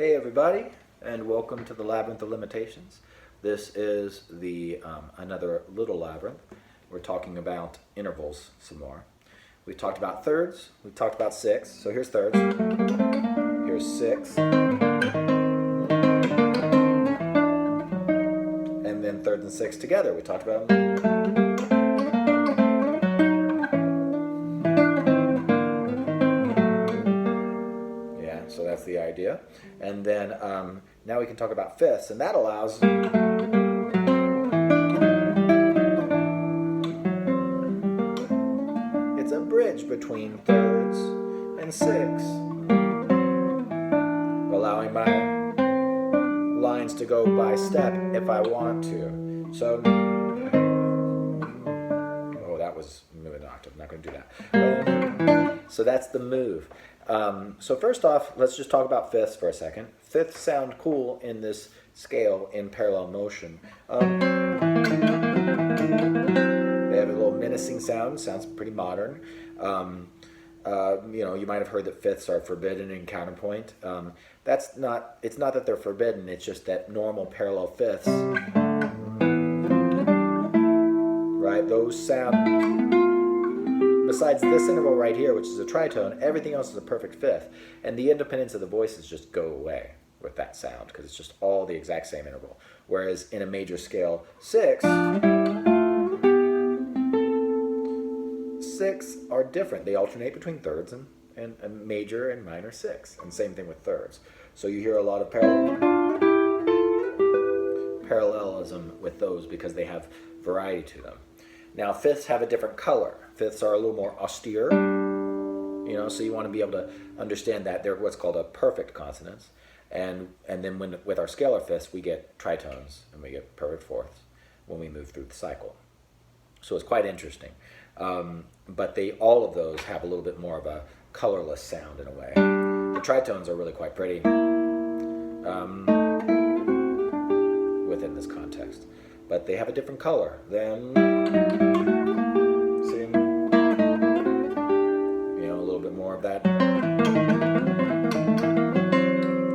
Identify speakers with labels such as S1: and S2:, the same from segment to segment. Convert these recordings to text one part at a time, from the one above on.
S1: Hey everybody, and welcome to the Labyrinth of Limitations. This is the another little labyrinth. We're talking about intervals some more. We've talked about thirds, we've talked about six. So here's thirds, here's six, and then thirds and six together. We talked about them. So that's the idea. And then now we can talk about fifths, and that allows it's a bridge between thirds and six, allowing my lines to go by step if I want to. So, oh, that was move an octave. I'm not going to do that. So that's the move. So first off, let's just talk about fifths for a second. Fifths sound cool in this scale in parallel motion. They have a little menacing sound. Sounds pretty modern. You know, you might have heard that fifths are forbidden in counterpoint. It's not that they're forbidden. It's just that normal parallel fifths, right? Those sound. Besides this interval right here, which is a tritone, everything else is a perfect fifth. And the independence of the voices just go away with that sound because it's just all the exact same interval. Whereas in a major scale, six are different. They alternate between thirds and major and minor six. And same thing with thirds. So you hear a lot of parallelism with those because they have variety to them. Now fifths have a different color. Fifths are a little more austere, you know, so you want to be able to understand that they're what's called a perfect consonance. And then with our scalar fifths, we get tritones and we get perfect fourths when we move through the cycle. So it's quite interesting. But all of those have a little bit more of a colorless sound in a way. The tritones are really quite pretty within this context. But they have a different color than, see, you know, a little bit more of that,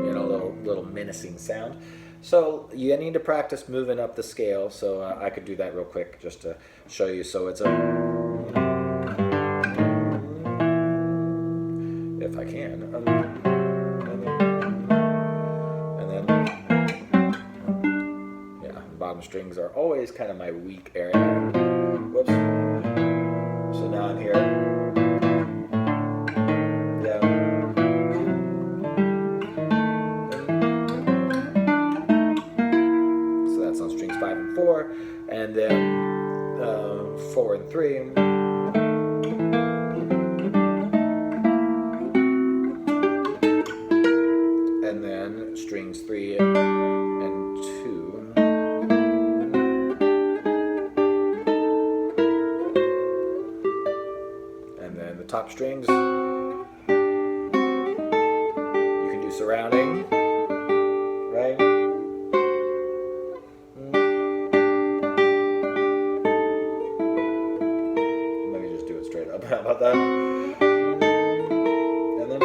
S1: you know, little menacing sound. So you need to practice moving up the scale. So I could do that real quick just to show you. So it's a, if I can, bottom strings are always kind of my weak area. Whoops. So now I'm here. Yeah. So that's on strings 5 and 4. And then 4 and 3. And then strings 3 and 2. Top strings, you can do surrounding, right? Let me just do it straight up. How about that? And then,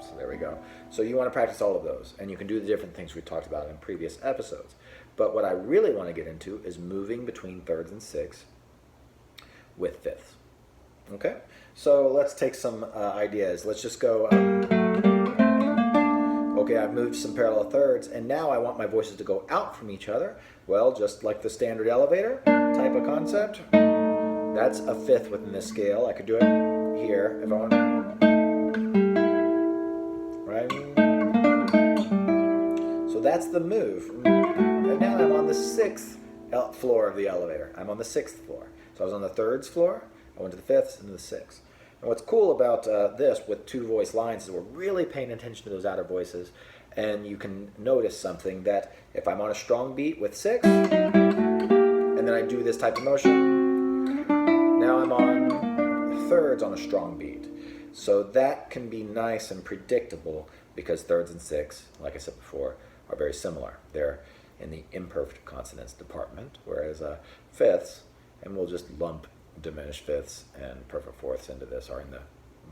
S1: so there we go. So you want to practice all of those, and you can do the different things we talked about in previous episodes. But what I really want to get into is moving between thirds and sixths with fifths. Okay, so let's take some ideas. Let's just go, okay, I've moved some parallel thirds, and now I want my voices to go out from each other. Well, just like the standard elevator type of concept, that's a fifth within this scale. I could do it here if I want, right? So that's the move. And now I'm on the sixth floor of the elevator. I'm on the sixth floor. So I was on the thirds floor, I went to the fifths and the sixths. And what's cool about this with two voice lines is we're really paying attention to those outer voices, and you can notice something that if I'm on a strong beat with six, and then I do this type of motion, now I'm on thirds on a strong beat. So that can be nice and predictable because thirds and sixths, like I said before, are very similar. They're in the imperfect consonants department, whereas fifths, and we'll just lump diminished fifths and perfect fourths into this, are in the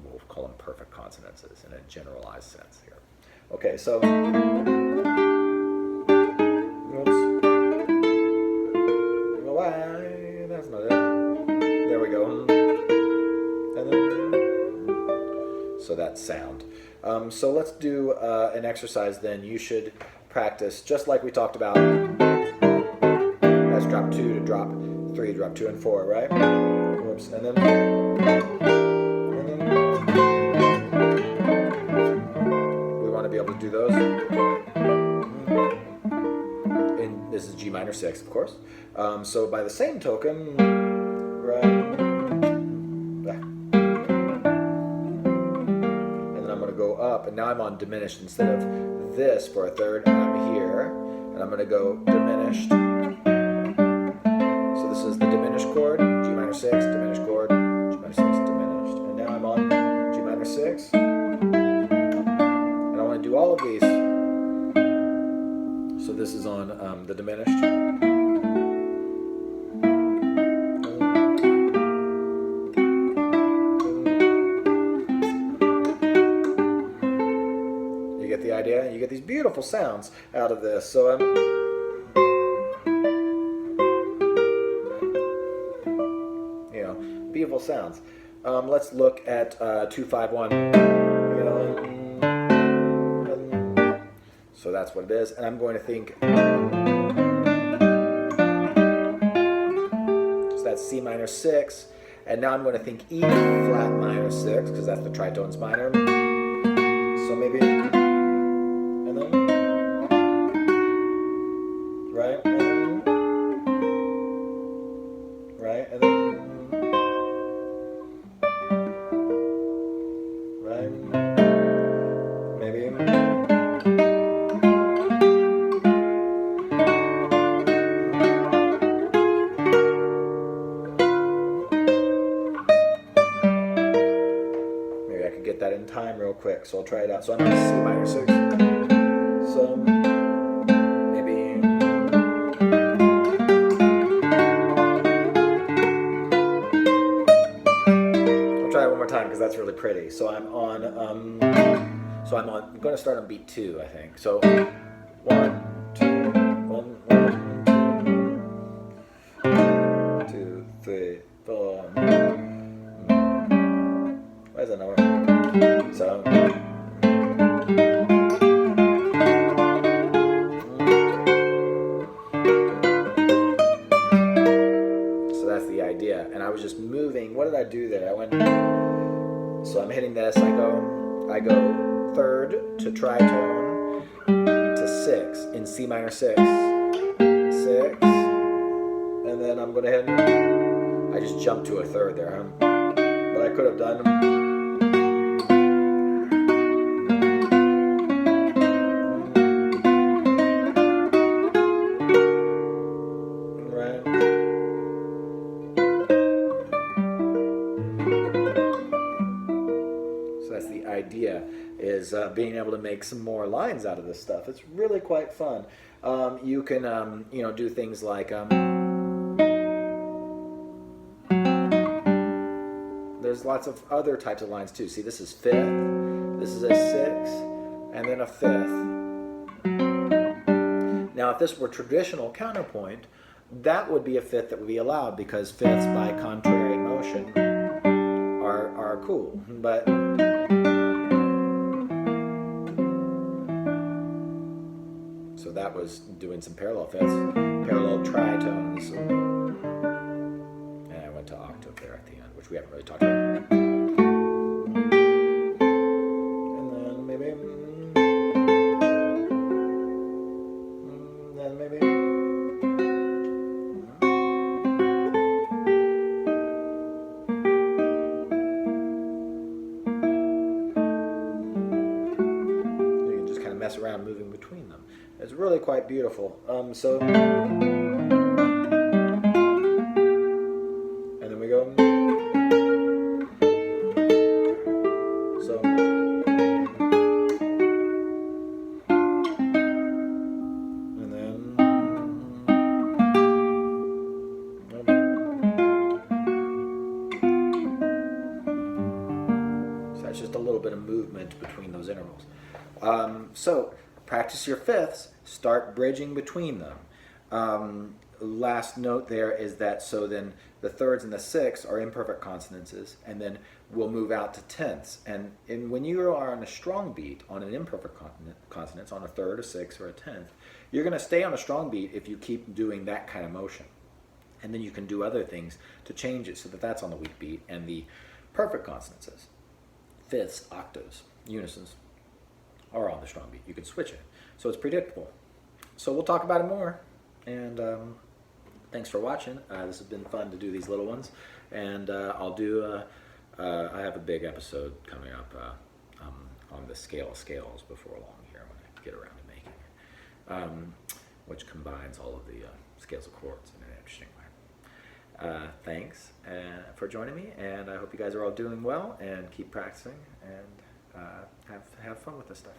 S1: we'll call them perfect consonants in a generalized sense here. Okay, so, oops, why, that's not it, there we go, and then, so that's sound. So let's do an exercise then. You should practice, just like we talked about, that's drop 2 to drop 3, drop 2 and 4, right? Whoops, and then we want to be able to do those. And this is G minor 6, of course. So by the same token, right? Go up, and now I'm on diminished. Instead of this for a third, I'm here, and I'm going to go diminished. So this is the diminished chord, G minor 6, diminished chord, G minor 6, diminished. And now I'm on G minor 6, and I want to do all of these. So this is on the diminished. The idea, you get these beautiful sounds out of this. So you know, beautiful sounds. Let's look at 2-5-1. So that's what it is, and I'm going to think. So that's C minor 6, and now I'm going to think E flat minor 6 because that's the tritones minor. So maybe. Right, and then, right, and then, right, maybe, maybe I could get that in time real quick, so I'll try it out. So I'm on C minor 6, so because that's really pretty. So I'm on I'm going to start on beat 2, I think. So 1, 2, 1, 1, 2, 3, 4. Where's that number? So that's the idea. And I was just moving. What did I do there? I went. So I'm hitting this, I go third to tritone to 6 in C minor 6, 6, and then I'm going to hit, I just jumped to a third there, but I could have done, idea is being able to make some more lines out of this stuff. It's really quite fun. You can you know, do things like there's lots of other types of lines too. See, this is 5th, this is a 6th, and then a 5th. Now if this were traditional counterpoint, that would be a 5th that would be allowed because 5ths by contrary motion are cool. But so that was doing some parallel 5ths, parallel tritones. And I went to octave there at the end, which we haven't really talked about. And then maybe, you can just kind of mess around moving between them. It's really quite beautiful. So, and then we go. So, and then, just a little bit of movement between those intervals. So practice your fifths, start bridging between them. Last note there is that so then the thirds and the sixths are imperfect consonances, and then we'll move out to tenths. And when you are on a strong beat on an imperfect consonance, on a third, a sixth, or a tenth, you're going to stay on a strong beat if you keep doing that kind of motion. And then you can do other things to change it so that that's on the weak beat. And the perfect consonances, fifths, octaves, unisons, are on the strong beat. You can switch it. So it's predictable. So we'll talk about it more. And thanks for watching. This has been fun to do these little ones. And I'll do, I have a big episode coming up on the scale of scales before long here when I get around to making it, which combines all of the scales of chords in an interesting way. Thanks for joining me, and I hope you guys are all doing well and keep practicing and have fun with this stuff.